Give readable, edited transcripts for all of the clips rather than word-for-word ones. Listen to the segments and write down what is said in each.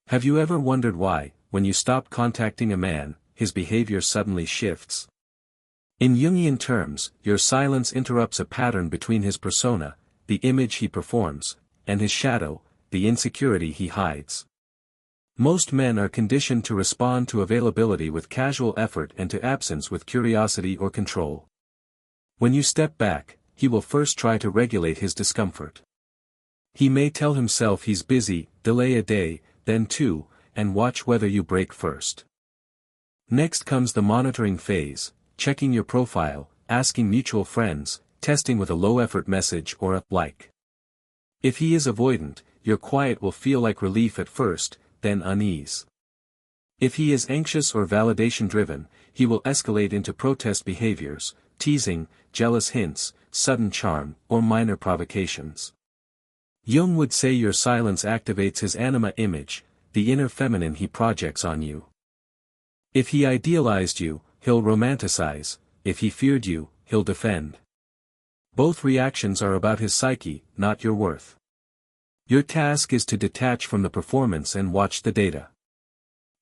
Have you ever wondered why, when you stop contacting a man, his behavior suddenly shifts? In Jungian terms, your silence interrupts a pattern between his persona, the image he performs, and his shadow, the insecurity he hides. Most men are conditioned to respond to availability with casual effort and to absence with curiosity or control. When you step back, he will first try to regulate his discomfort. He may tell himself he's busy, delay a day, then two, and watch whether you break first. Next comes the monitoring phase, checking your profile, asking mutual friends, testing with a low-effort message or a like. If he is avoidant, your quiet will feel like relief at first, then unease. If he is anxious or validation-driven, he will escalate into protest behaviors, teasing, jealous hints, sudden charm, or minor provocations. Jung would say your silence activates his anima image, the inner feminine he projects on you. If he idealized you, he'll romanticize; if he feared you, he'll defend. Both reactions are about his psyche, not your worth. Your task is to detach from the performance and watch the data.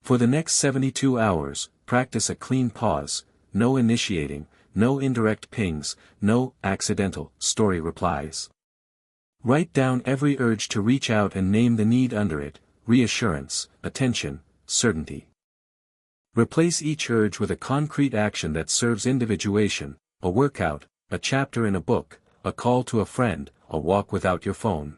For the next 72 hours, practice a clean pause, no initiating, no indirect pings, no accidental story replies. Write down every urge to reach out and name the need under it: reassurance, attention, certainty. Replace each urge with a concrete action that serves individuation: a workout, a chapter in a book, a call to a friend, a walk without your phone.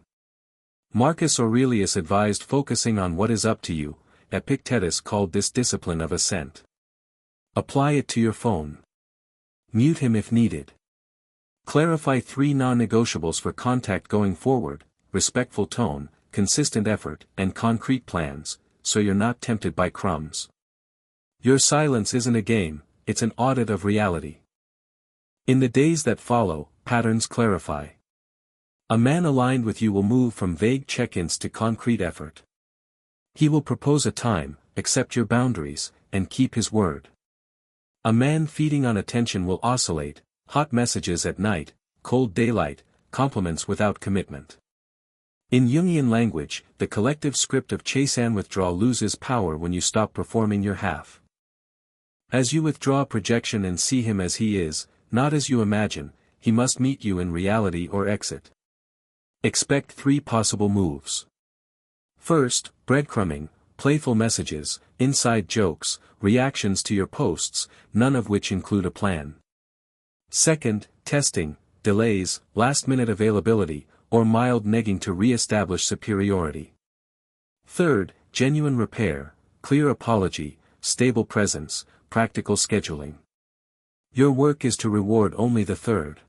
Marcus Aurelius advised focusing on what is up to you. Epictetus called this discipline of assent. Apply it to your phone. Mute him if needed. Clarify 3 non-negotiables for contact going forward: respectful tone, consistent effort, and concrete plans, so you're not tempted by crumbs. Your silence isn't a game, it's an audit of reality. In the days that follow, patterns clarify. A man aligned with you will move from vague check-ins to concrete effort. He will propose a time, accept your boundaries, and keep his word. A man feeding on attention will oscillate: hot messages at night, cold daylight, compliments without commitment. In Jungian language, the collective script of chase and withdraw loses power when you stop performing your half. As you withdraw projection and see him as he is, not as you imagine, he must meet you in reality or exit. Expect 3 possible moves. First, breadcrumbing, playful messages, inside jokes, reactions to your posts, none of which include a plan. Second, testing, delays, last-minute availability, or mild negging to re-establish superiority. Third, genuine repair, clear apology, stable presence, practical scheduling. Your work is to reward only the third.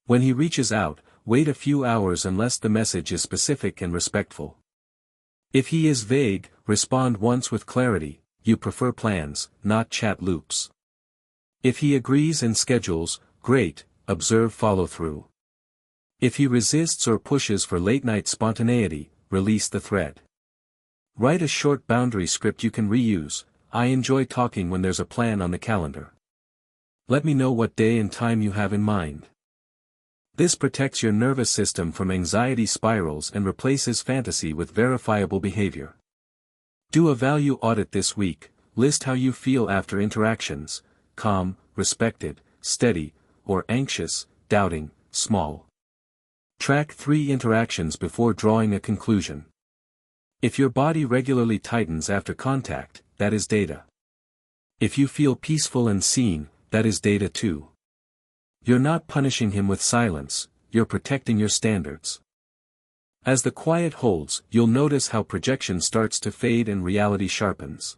When he reaches out, wait a few hours unless the message is specific and respectful. If he is vague, respond once with clarity: you prefer plans, not chat loops. If he agrees and schedules, great, observe follow-through. If he resists or pushes for late-night spontaneity, release the thread. Write a short boundary script you can reuse: I enjoy talking when there's a plan on the calendar. Let me know what day and time you have in mind. This protects your nervous system from anxiety spirals and replaces fantasy with verifiable behavior. Do a value audit this week: list how you feel after interactions: calm, respected, steady, or anxious, doubting, small. Track 3 interactions before drawing a conclusion. If your body regularly tightens after contact, that is data. If you feel peaceful and seen, that is data too. You're not punishing him with silence, you're protecting your standards. As the quiet holds, you'll notice how projection starts to fade and reality sharpens.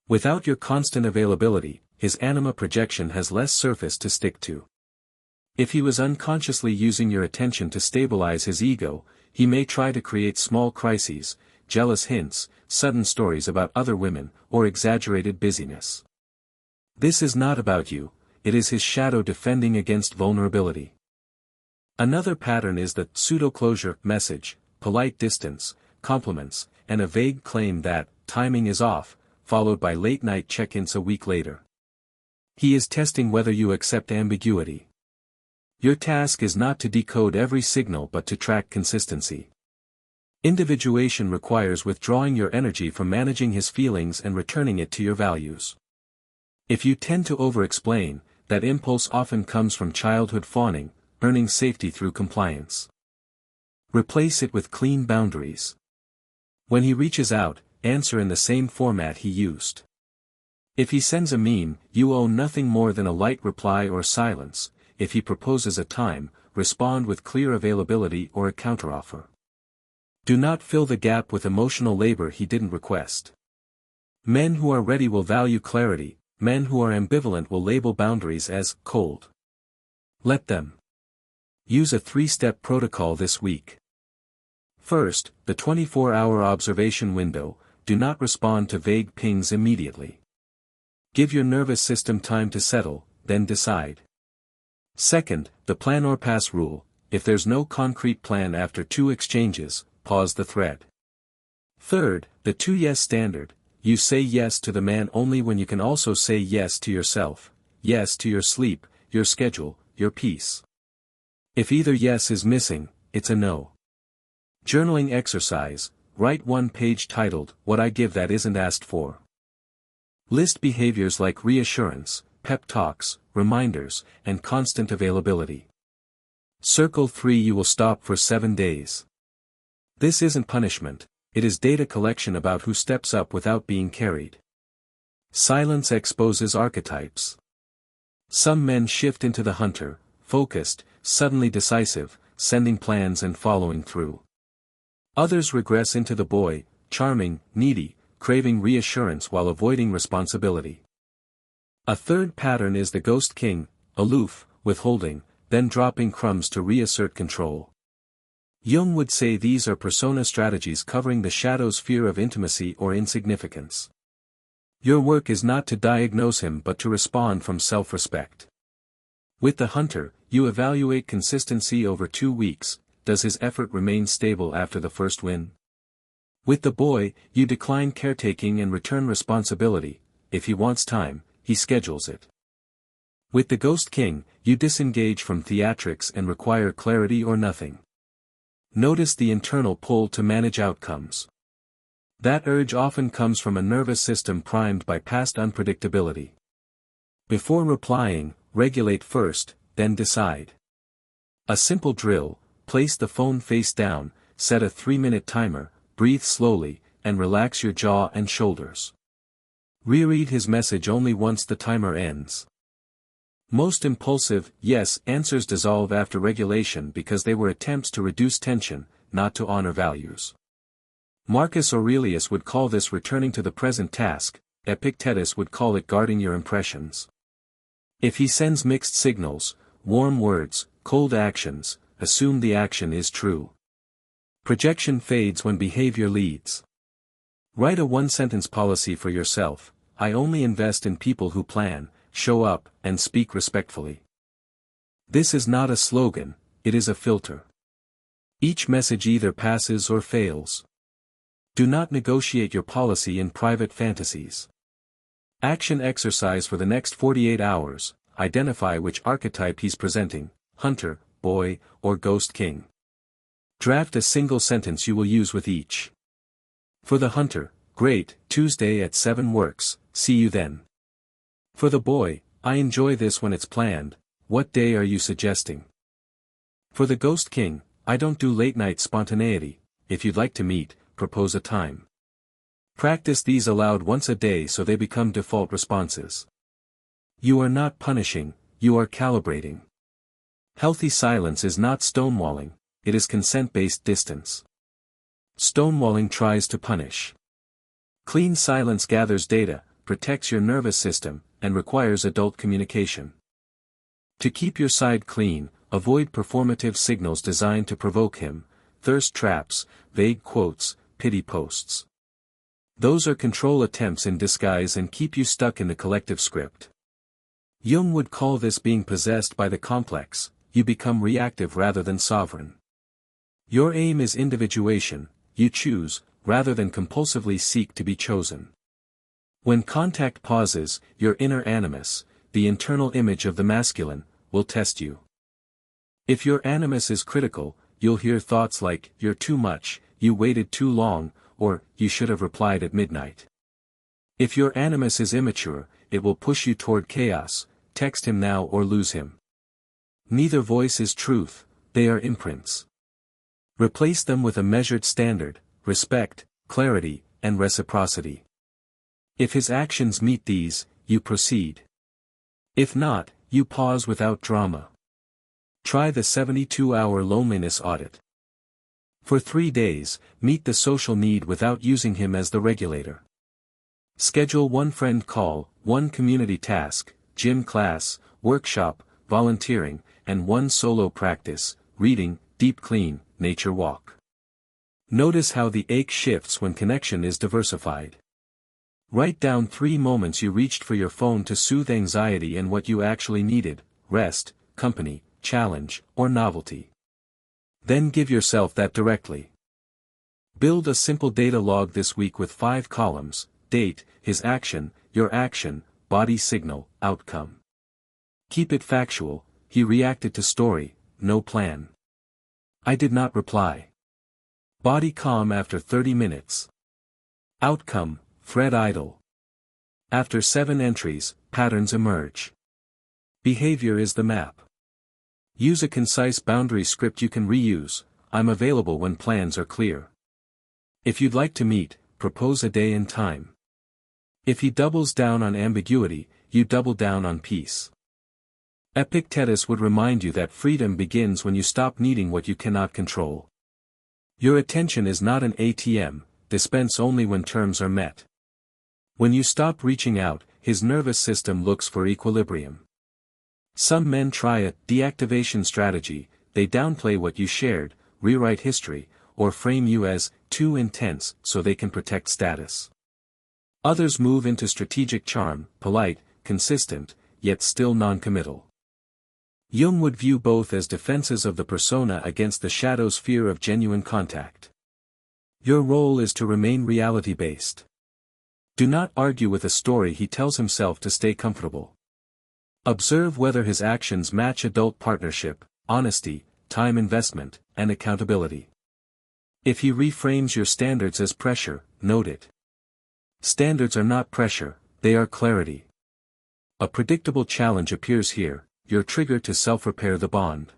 Without your constant availability, his anima projection has less surface to stick to. If he was unconsciously using your attention to stabilize his ego, he may try to create small crises, jealous hints, sudden stories about other women, or exaggerated busyness. This is not about you, it is his shadow defending against vulnerability. Another pattern is the pseudo-closure message: polite distance, compliments, and a vague claim that timing is off, followed by late-night check-ins a week later. He is testing whether you accept ambiguity. Your task is not to decode every signal but to track consistency. Individuation requires withdrawing your energy from managing his feelings and returning it to your values. If you tend to over-explain, that impulse often comes from childhood fawning, earning safety through compliance. Replace it with clean boundaries. When he reaches out, answer in the same format he used. If he sends a meme, you owe nothing more than a light reply or silence. If he proposes a time, respond with clear availability or a counteroffer. Do not fill the gap with emotional labor he didn't request. Men who are ready will value clarity, men who are ambivalent will label boundaries as cold. Let them. Use a 3-step protocol this week. First, the 24-hour observation window. Do not respond to vague pings immediately. Give your nervous system time to settle, then decide. Second, the plan or pass rule. If there's no concrete plan after 2 exchanges, pause the thread. Third, the 2 yes standard. You say yes to the man only when you can also say yes to yourself, yes to your sleep, your schedule, your peace. If either yes is missing, it's a no. Journaling exercise. Write 1 page titled, "What I Give That Isn't Asked For." List behaviors like reassurance, pep talks, reminders, and constant availability. Circle 3 you will stop for 7 days. This isn't punishment, it is data collection about who steps up without being carried. Silence exposes archetypes. Some men shift into the hunter, focused, suddenly decisive, sending plans and following through. Others regress into the boy, charming, needy, craving reassurance while avoiding responsibility. A third pattern is the ghost king, aloof, withholding, then dropping crumbs to reassert control. Jung would say these are persona strategies covering the shadow's fear of intimacy or insignificance. Your work is not to diagnose him but to respond from self-respect. With the hunter, you evaluate consistency over 2 weeks. Does his effort remain stable after the first win? With the boy, you decline caretaking and return responsibility. If he wants time, he schedules it. With the ghost king, you disengage from theatrics and require clarity or nothing. Notice the internal pull to manage outcomes. That urge often comes from a nervous system primed by past unpredictability. Before replying, regulate first, then decide. A simple drill: place the phone face down, set a 3-minute timer, breathe slowly, and relax your jaw and shoulders. Reread his message only once the timer ends. Most impulsive yes answers dissolve after regulation because they were attempts to reduce tension, not to honor values. Marcus Aurelius would call this returning to the present task, Epictetus would call it guarding your impressions. If he sends mixed signals, warm words, cold actions, assume the action is true. Projection fades when behavior leads. Write a 1-sentence policy for yourself: I only invest in people who plan, show up, and speak respectfully. This is not a slogan, it is a filter. Each message either passes or fails. Do not negotiate your policy in private fantasies. Action exercise for the next 48 hours, identify which archetype he's presenting: hunter, boy, or ghost king. Draft a single sentence you will use with each. For the hunter, great, Tuesday at 7 works, see you then. For the boy, I enjoy this when it's planned, what day are you suggesting? For the ghost king, I don't do late-night spontaneity, if you'd like to meet, propose a time. Practice these aloud once a day so they become default responses. You are not punishing, you are calibrating. Healthy silence is not stonewalling, it is consent-based distance. Stonewalling tries to punish. Clean silence gathers data, protects your nervous system, and requires adult communication. To keep your side clean, avoid performative signals designed to provoke him: thirst traps, vague quotes, pity posts. Those are control attempts in disguise and keep you stuck in the collective script. Jung would call this being possessed by the complex. You become reactive rather than sovereign. Your aim is individuation, you choose, rather than compulsively seek to be chosen. When contact pauses, your inner animus, the internal image of the masculine, will test you. If your animus is critical, you'll hear thoughts like, "You're too much, "You waited too long," or "You should have replied at midnight." If your animus is immature, it will push you toward chaos. Text him now or lose him. Neither voice is truth, they are imprints. Replace them with a measured standard: respect, clarity, and reciprocity. If his actions meet these, you proceed. If not, you pause without drama. Try the 72-hour loneliness audit. For 3 days, meet the social need without using him as the regulator. Schedule 1 friend call, 1 community task, gym class, workshop, volunteering, and 1 solo practice, reading, deep clean, nature walk. Notice how the ache shifts when connection is diversified. Write down 3 moments you reached for your phone to soothe anxiety and what you actually needed: rest, company, challenge, or novelty. Then give yourself that directly. Build a simple data log this week with 5 columns: date, his action, your action, body signal, outcome. Keep it factual: he reacted to story, no plan. I did not reply. Body calm after 30 minutes. Outcome, Fred idle. After 7 entries, patterns emerge. Behavior is the map. Use a concise boundary script you can reuse: I'm available when plans are clear. If you'd like to meet, propose a day and time. If he doubles down on ambiguity, you double down on peace. Epictetus would remind you that freedom begins when you stop needing what you cannot control. Your attention is not an ATM, dispense only when terms are met. When you stop reaching out, his nervous system looks for equilibrium. Some men try a deactivation strategy: they downplay what you shared, rewrite history, or frame you as too intense so they can protect status. Others move into strategic charm, polite, consistent, yet still non-committal. Jung would view both as defenses of the persona against the shadow's fear of genuine contact. Your role is to remain reality-based. Do not argue with a story he tells himself to stay comfortable. Observe whether his actions match adult partnership, honesty, time investment, and accountability. If he reframes your standards as pressure, note it. Standards are not pressure, they are clarity. A predictable challenge appears here: your trigger to self-repair the bond.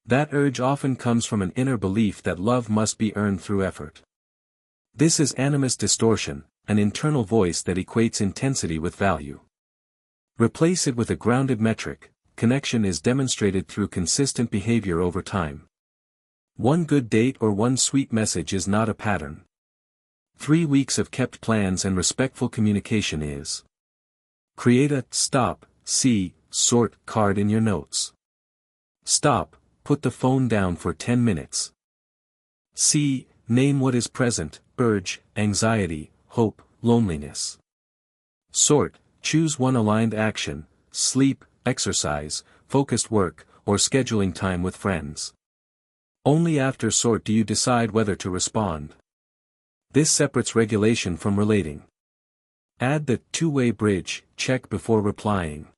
That urge often comes from an inner belief that love must be earned through effort. This is animus distortion, an internal voice that equates intensity with value. Replace it with a grounded metric: connection is demonstrated through consistent behavior over time. 1 good date or 1 sweet message is not a pattern. 3 weeks of kept plans and respectful communication is. Create a stop, see, sort card in your notes. Stop, put the phone down for 10 minutes. See, name what is present: urge, anxiety, hope, loneliness. Sort, choose 1 aligned action: sleep, exercise, focused work, or scheduling time with friends. Only after sort do you decide whether to respond. This separates regulation from relating. Add the two-way bridge check before replying.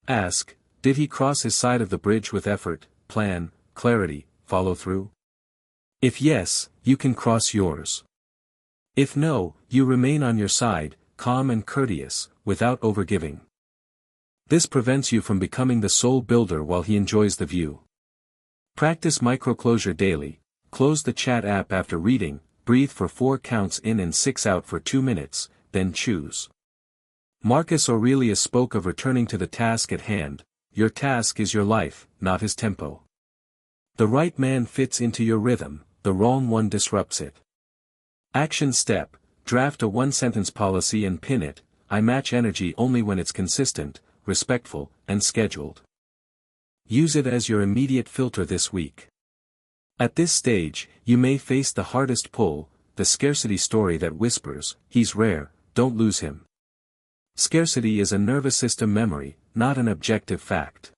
Ask, did he cross his side of the bridge with effort, plan, clarity, follow through? If yes, you can cross yours. If no, you remain on your side, calm and courteous, without overgiving. This prevents you from becoming the sole builder while he enjoys the view. Practice microclosure daily: close the chat app after reading, breathe for 4 counts in and 6 out for 2 minutes, then choose. Marcus Aurelius spoke of returning to the task at hand: your task is your life, not his tempo. The right man fits into your rhythm, the wrong one disrupts it. Action step: draft a 1-sentence policy and pin it: I match energy only when it's consistent, respectful, and scheduled. Use it as your immediate filter this week. At this stage, you may face the hardest pull: the scarcity story that whispers, he's rare, don't lose him. Scarcity is a nervous system memory, not an objective fact.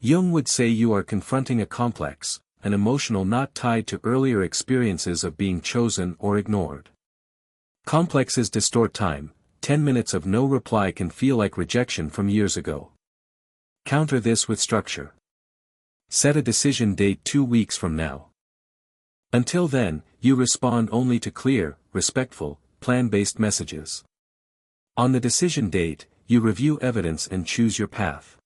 Jung would say you are confronting a complex, an emotional knot tied to earlier experiences of being chosen or ignored. Complexes distort time: 10 minutes of no reply can feel like rejection from years ago. Counter this with structure. Set a decision date 2 weeks from now. Until then, you respond only to clear, respectful, plan-based messages. On the decision date, you review evidence and choose your path.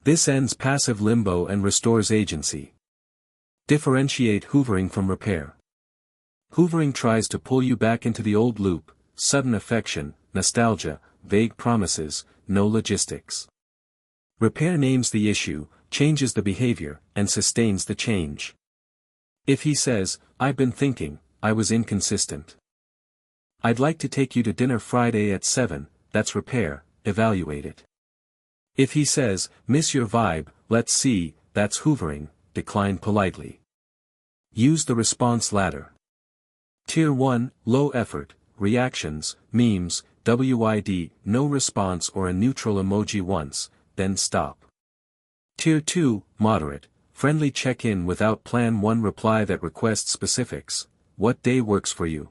This ends passive limbo and restores agency. Differentiate hoovering from repair. Hoovering tries to pull you back into the old loop: sudden affection, nostalgia, vague promises, no logistics. Repair names the issue, changes the behavior, and sustains the change. If he says, "I've been thinking, I was inconsistent. I'd like to take you to dinner Friday at 7, that's repair, evaluate it." If he says, "Miss your vibe, let's see," that's hoovering, decline politely. Use the response ladder. Tier 1, low effort, reactions, memes, WID, no response or a neutral emoji once, then stop. Tier 2, moderate, friendly check-in without plan 1 reply that requests specifics: what day works for you?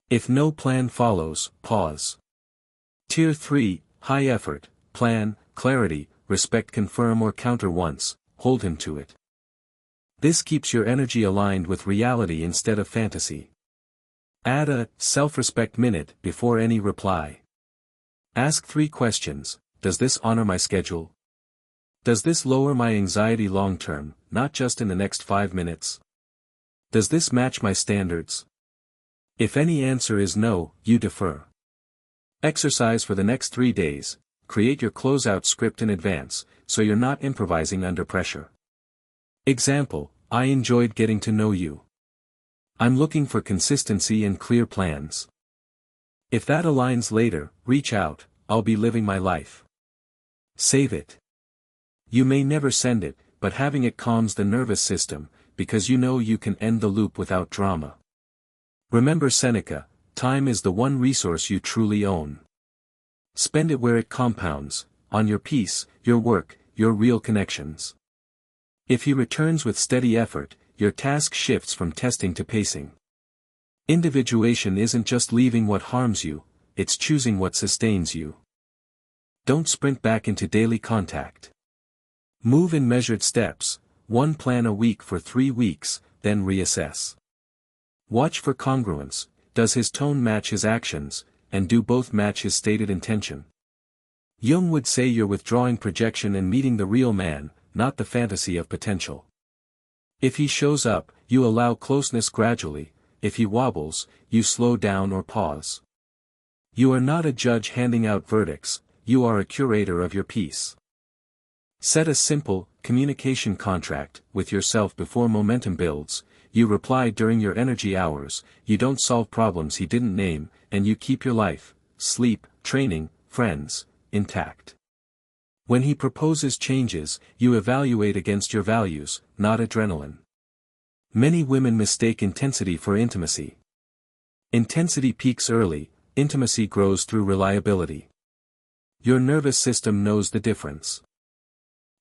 If no plan follows, pause. Tier 3, high effort, plan, clarity, respect, confirm or counter once, hold him to it. This keeps your energy aligned with reality instead of fantasy. Add a self-respect minute before any reply. Ask 3 questions: does this honor my schedule? Does this lower my anxiety long-term, not just in the next 5 minutes? Does this match my standards? If any answer is no, you defer. Exercise for the next 3 days. Create your closeout script in advance, so you're not improvising under pressure. Example: I enjoyed getting to know you. I'm looking for consistency and clear plans. If that aligns later, reach out: I'll be living my life. Save it. You may never send it, but having it calms the nervous system, because you know you can end the loop without drama. Remember Seneca: time is the one resource you truly own. Spend it where it compounds, on your peace, your work, your real connections. If he returns with steady effort, your task shifts from testing to pacing. Individuation isn't just leaving what harms you, it's choosing what sustains you. Don't sprint back into daily contact. Move in measured steps, 1 plan a week for 3 weeks, then reassess. Watch for congruence: does his tone match his actions, and do both match his stated intention? Jung would say you're withdrawing projection and meeting the real man, not the fantasy of potential. If he shows up, you allow closeness gradually; if he wobbles, you slow down or pause. You are not a judge handing out verdicts, you are a curator of your peace. Set a simple, communication contract with yourself before momentum builds: you reply during your energy hours, you don't solve problems he didn't name, and you keep your life, sleep, training, friends, intact. When he proposes changes, you evaluate against your values, not adrenaline. Many women mistake intensity for intimacy. Intensity peaks early, intimacy grows through reliability. Your nervous system knows the difference.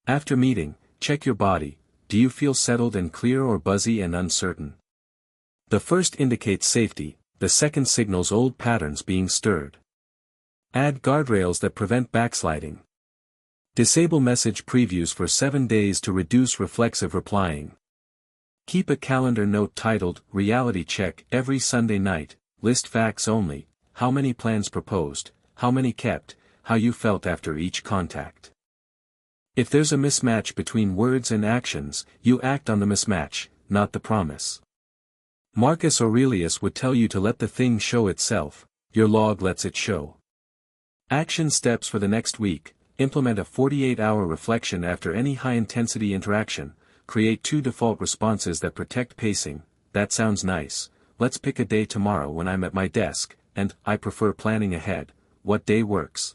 After meeting, check your body: do you feel settled and clear or buzzy and uncertain? The first indicates safety, the second signals old patterns being stirred. Add guardrails that prevent backsliding. Disable message previews for 7 days to reduce reflexive replying. Keep a calendar note titled "Reality Check" every Sunday night: list facts only: how many plans proposed, how many kept, how you felt after each contact. If there's a mismatch between words and actions, you act on the mismatch, not the promise. Marcus Aurelius would tell you to let the thing show itself; your log lets it show. Action steps for the next week: implement a 48-hour reflection after any high-intensity interaction, create 2 default responses that protect pacing: "That sounds nice, let's pick a day tomorrow when I'm at my desk," and "I prefer planning ahead, what day works?"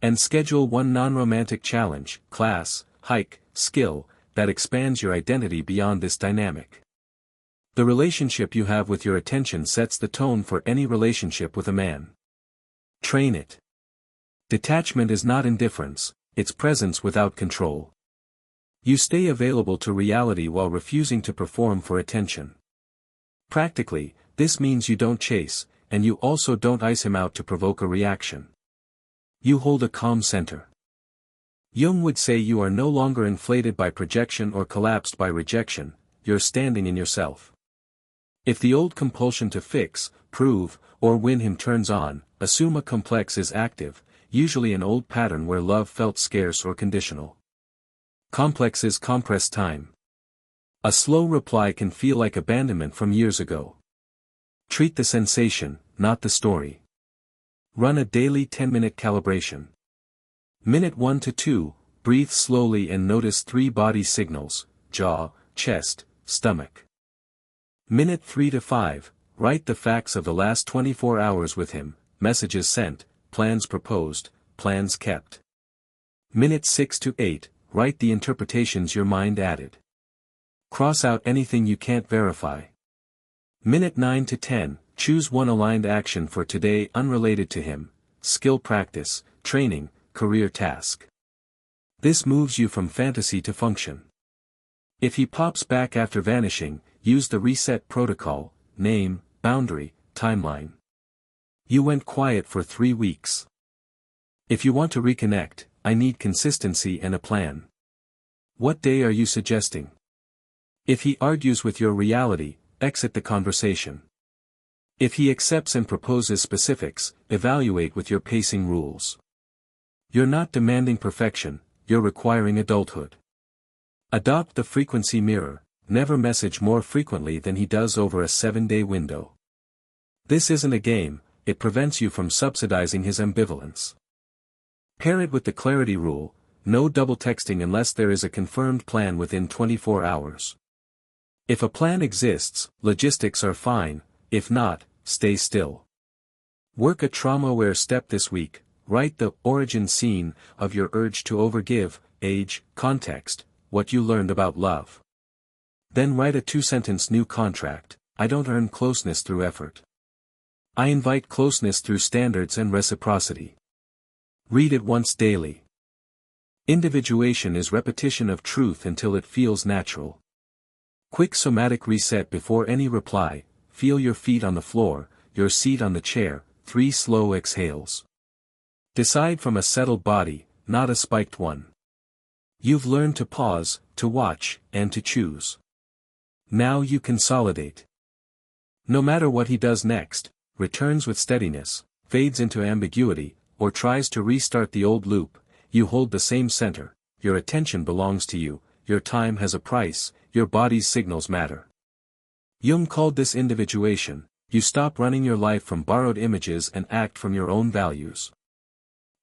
And schedule 1 non-romantic challenge, class, hike, skill, that expands your identity beyond this dynamic. The relationship you have with your attention sets the tone for any relationship with a man. Train it. Detachment is not indifference, it's presence without control. You stay available to reality while refusing to perform for attention. Practically, this means you don't chase, and you also don't ice him out to provoke a reaction. You hold a calm center. Jung would say you are no longer inflated by projection or collapsed by rejection, you're standing in yourself. If the old compulsion to fix, prove, or win him turns on, assume a complex is active, usually an old pattern where love felt scarce or conditional. Complexes compress time. A slow reply can feel like abandonment from years ago. Treat the sensation, not the story. Run a daily 10-minute calibration. Minute 1 to 2, breathe slowly and notice 3 body signals: jaw, chest, stomach. Minute 3 to 5, write the facts of the last 24 hours with him: messages sent, plans proposed, plans kept. Minute 6 to 8, write the interpretations your mind added. Cross out anything you can't verify. Minute 9 to 10, choose one aligned action for today unrelated to him: skill practice, training, career task. This moves you from fantasy to function. If he pops back after vanishing, use the reset protocol: name, boundary, timeline. You went quiet for 3 weeks. If you want to reconnect, I need consistency and a plan. What day are you suggesting? If he argues with your reality, exit the conversation. If he accepts and proposes specifics, evaluate with your pacing rules. You're not demanding perfection, you're requiring adulthood. Adopt the frequency mirror: never message more frequently than he does over a 7-day window. This isn't a game, it prevents you from subsidizing his ambivalence. Pair it with the clarity rule: no double texting unless there is a confirmed plan within 24 hours. If a plan exists, logistics are fine; if not, stay still. Work a trauma-aware step this week: write the origin scene of your urge to overgive: age, context, what you learned about love. Then write a 2-sentence new contract: I don't earn closeness through effort. I invite closeness through standards and reciprocity. Read it once daily. Individuation is repetition of truth until it feels natural. Quick somatic reset before any reply: feel your feet on the floor, your seat on the chair, 3 slow exhales. Decide from a settled body, not a spiked one. You've learned to pause, to watch, and to choose. Now you consolidate. No matter what he does next, returns with steadiness, fades into ambiguity, or tries to restart the old loop, you hold the same center: your attention belongs to you, your time has a price, your body's signals matter. Jung called this individuation: you stop running your life from borrowed images and act from your own values.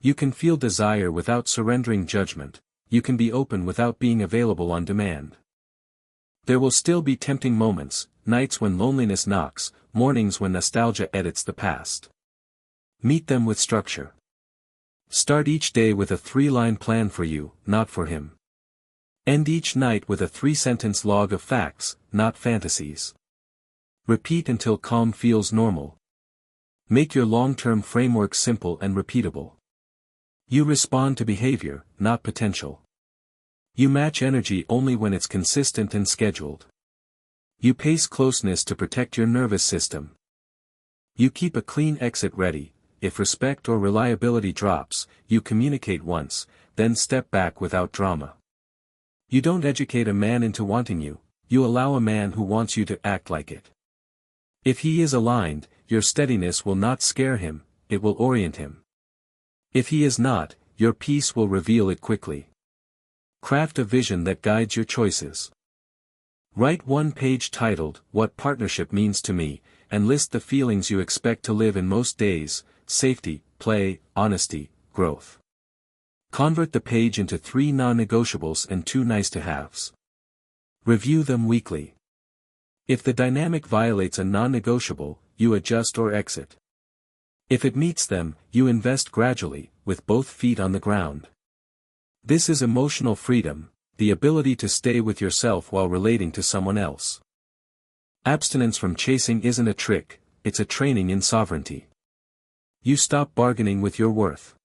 You can feel desire without surrendering judgment, you can be open without being available on demand. There will still be tempting moments, nights when loneliness knocks, mornings when nostalgia edits the past. Meet them with structure. Start each day with a 3-line plan for you, not for him. End each night with a 3-sentence log of facts, not fantasies. Repeat until calm feels normal. Make your long-term framework simple and repeatable. You respond to behavior, not potential. You match energy only when it's consistent and scheduled. You pace closeness to protect your nervous system. You keep a clean exit ready: if respect or reliability drops, you communicate once, then step back without drama. You don't educate a man into wanting you, you allow a man who wants you to act like it. If he is aligned, your steadiness will not scare him, it will orient him. If he is not, your peace will reveal it quickly. Craft a vision that guides your choices. Write 1 page titled, What Partnership Means to Me, and list the feelings you expect to live in most days: safety, play, honesty, growth. Convert the page into 3 non-negotiables and 2 nice-to-haves. Review them weekly. If the dynamic violates a non-negotiable, you adjust or exit. If it meets them, you invest gradually, with both feet on the ground. This is emotional freedom, the ability to stay with yourself while relating to someone else. Abstinence from chasing isn't a trick, it's a training in sovereignty. You stop bargaining with your worth.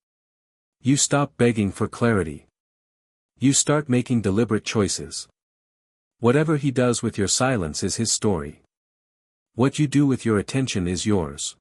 You stop begging for clarity. You start making deliberate choices. Whatever he does with your silence is his story. What you do with your attention is yours.